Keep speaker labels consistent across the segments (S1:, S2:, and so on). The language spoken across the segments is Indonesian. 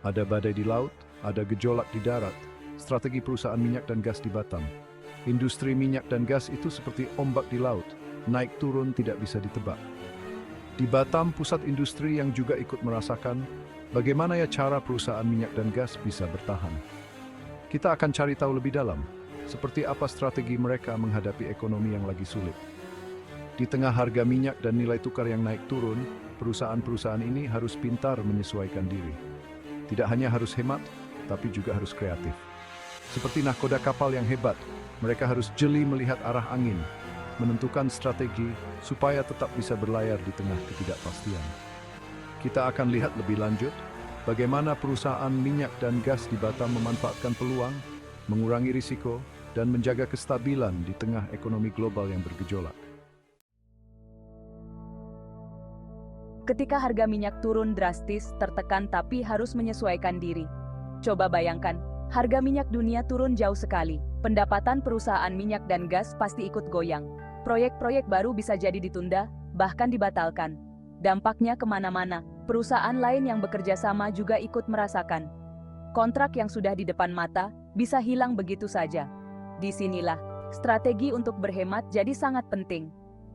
S1: Ada badai di laut, ada gejolak di darat, strategi perusahaan minyak dan gas di Batam. Industri minyak dan gas itu seperti ombak di laut, naik turun tidak bisa ditebak. Di Batam, pusat industri yang juga ikut merasakan bagaimana ya cara perusahaan minyak dan gas bisa bertahan. Kita akan cari tahu lebih dalam, seperti apa strategi mereka menghadapi ekonomi yang lagi sulit. Di tengah harga minyak dan nilai tukar yang naik turun, perusahaan-perusahaan ini harus pintar menyesuaikan diri. Tidak hanya harus hemat, tapi juga harus kreatif. Seperti nahkoda kapal yang hebat, mereka harus jeli melihat arah angin, menentukan strategi supaya tetap bisa berlayar di tengah ketidakpastian. Kita akan lihat lebih lanjut bagaimana perusahaan minyak dan gas di Batam memanfaatkan peluang, mengurangi risiko, dan menjaga kestabilan di tengah ekonomi global yang bergejolak.
S2: Ketika harga minyak turun drastis, tertekan tapi harus menyesuaikan diri. Coba bayangkan, harga minyak dunia turun jauh sekali. Pendapatan perusahaan minyak dan gas pasti ikut goyang. Proyek-proyek baru bisa jadi ditunda, bahkan dibatalkan. Dampaknya kemana-mana. Perusahaan lain yang bekerja sama juga ikut merasakan. Kontrak yang sudah di depan mata bisa hilang begitu saja. Disinilah, strategi untuk berhemat jadi sangat penting.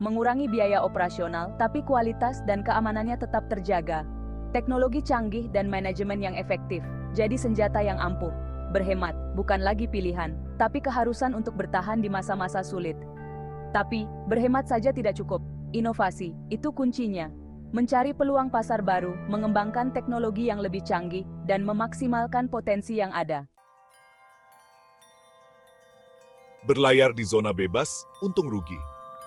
S2: Mengurangi biaya operasional, tapi kualitas dan keamanannya tetap terjaga. Teknologi canggih dan manajemen yang efektif jadi senjata yang ampuh. Berhemat bukan lagi pilihan, tapi keharusan untuk bertahan di masa-masa sulit. Tapi, berhemat saja tidak cukup. Inovasi, itu kuncinya. Mencari peluang pasar baru, mengembangkan teknologi yang lebih canggih, dan memaksimalkan potensi yang ada.
S3: Berlayar di zona bebas, untung rugi.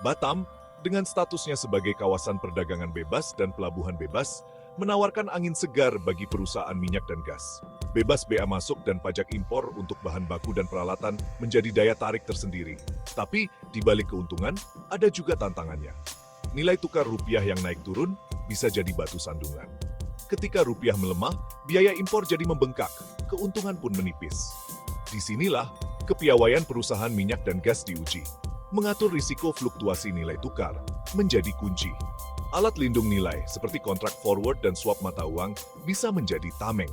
S3: Batam, dengan statusnya sebagai kawasan perdagangan bebas dan pelabuhan bebas, menawarkan angin segar bagi perusahaan minyak dan gas. Bebas bea masuk dan pajak impor untuk bahan baku dan peralatan menjadi daya tarik tersendiri. Tapi, di balik keuntungan, ada juga tantangannya. Nilai tukar rupiah yang naik turun bisa jadi batu sandungan. Ketika rupiah melemah, biaya impor jadi membengkak, keuntungan pun menipis. Disinilah, kepiawaian perusahaan minyak dan gas diuji. Mengatur risiko fluktuasi nilai tukar menjadi kunci. Alat lindung nilai seperti kontrak forward dan swap mata uang bisa menjadi tameng.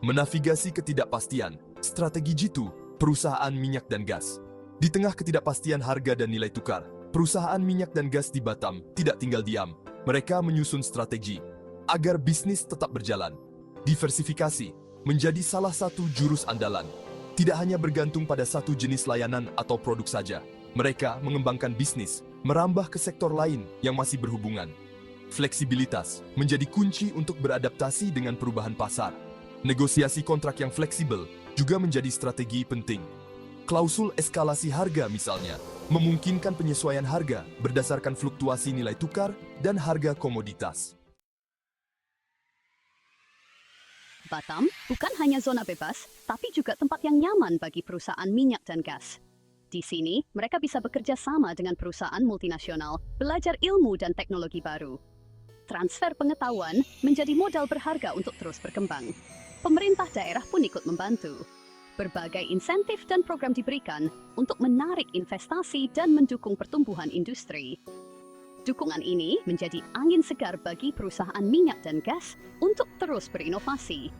S4: Menavigasi ketidakpastian, strategi jitu, perusahaan minyak dan gas. Di tengah ketidakpastian harga dan nilai tukar, perusahaan minyak dan gas di Batam tidak tinggal diam. Mereka menyusun strategi agar bisnis tetap berjalan. Diversifikasi menjadi salah satu jurus andalan. Tidak hanya bergantung pada satu jenis layanan atau produk saja. Mereka mengembangkan bisnis, merambah ke sektor lain yang masih berhubungan. Fleksibilitas menjadi kunci untuk beradaptasi dengan perubahan pasar. Negosiasi kontrak yang fleksibel juga menjadi strategi penting. Klausul eskalasi harga misalnya, memungkinkan penyesuaian harga berdasarkan fluktuasi nilai tukar dan harga komoditas.
S5: Batam bukan hanya zona bebas, tapi juga tempat yang nyaman bagi perusahaan minyak dan gas. Di sini, mereka bisa bekerja sama dengan perusahaan multinasional, belajar ilmu dan teknologi baru. Transfer pengetahuan menjadi modal berharga untuk terus berkembang. Pemerintah daerah pun ikut membantu. Berbagai insentif dan program diberikan untuk menarik investasi dan mendukung pertumbuhan industri. Dukungan ini menjadi angin segar bagi perusahaan minyak dan gas untuk terus berinovasi.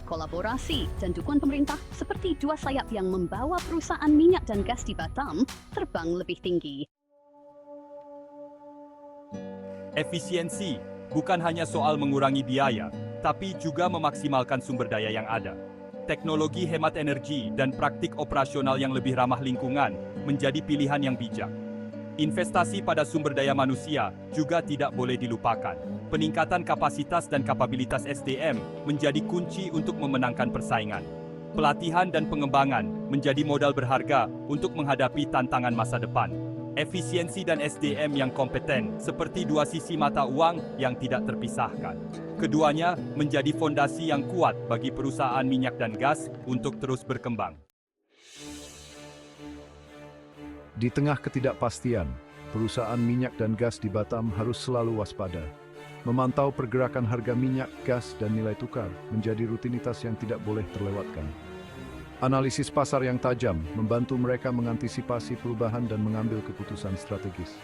S5: Kolaborasi dan dukungan pemerintah seperti dua sayap yang membawa perusahaan minyak dan gas di Batam terbang lebih tinggi.
S6: Efisiensi bukan hanya soal mengurangi biaya, tapi juga memaksimalkan sumber daya yang ada. Teknologi hemat energi dan praktik operasional yang lebih ramah lingkungan menjadi pilihan yang bijak. Investasi pada sumber daya manusia juga tidak boleh dilupakan. Peningkatan kapasitas dan kapabilitas SDM menjadi kunci untuk memenangkan persaingan. Pelatihan dan pengembangan menjadi modal berharga untuk menghadapi tantangan masa depan. Efisiensi dan SDM yang kompeten seperti dua sisi mata uang yang tidak terpisahkan. Keduanya menjadi fondasi yang kuat bagi perusahaan minyak dan gas untuk terus berkembang.
S1: Di tengah ketidakpastian, perusahaan minyak dan gas di Batam harus selalu waspada. Memantau pergerakan harga minyak, gas, dan nilai tukar menjadi rutinitas yang tidak boleh terlewatkan. Analisis pasar yang tajam membantu mereka mengantisipasi perubahan dan mengambil keputusan strategis.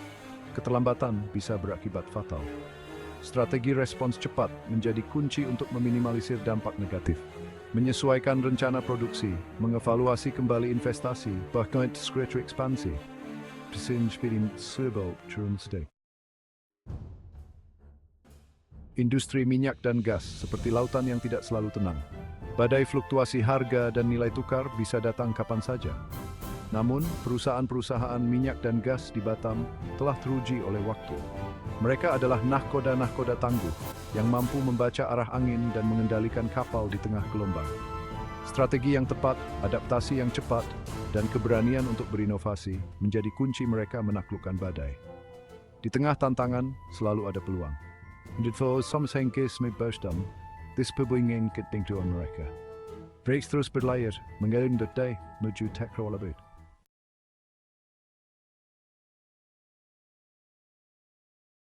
S1: Keterlambatan bisa berakibat fatal. Strategi respons cepat menjadi kunci untuk meminimalisir dampak negatif. Menyesuaikan rencana produksi, mengevaluasi kembali investasi, bahkan sekreta ekspansi. Industri minyak dan gas seperti lautan yang tidak selalu tenang. Badai fluktuasi harga dan nilai tukar bisa datang kapan saja. Namun, perusahaan-perusahaan minyak dan gas di Batam telah teruji oleh waktu. Mereka adalah nahkoda-nahkoda tangguh yang mampu membaca arah angin dan mengendalikan kapal di tengah gelombang. Strategi yang tepat, adaptasi yang cepat, dan keberanian untuk berinovasi menjadi kunci mereka menaklukkan badai. Di tengah tantangan, selalu ada peluang. Dit voor soms een keer met buisdam, this perbingan keting mereka. Breaks terus berlayar, mengirim detai menuju teknologi.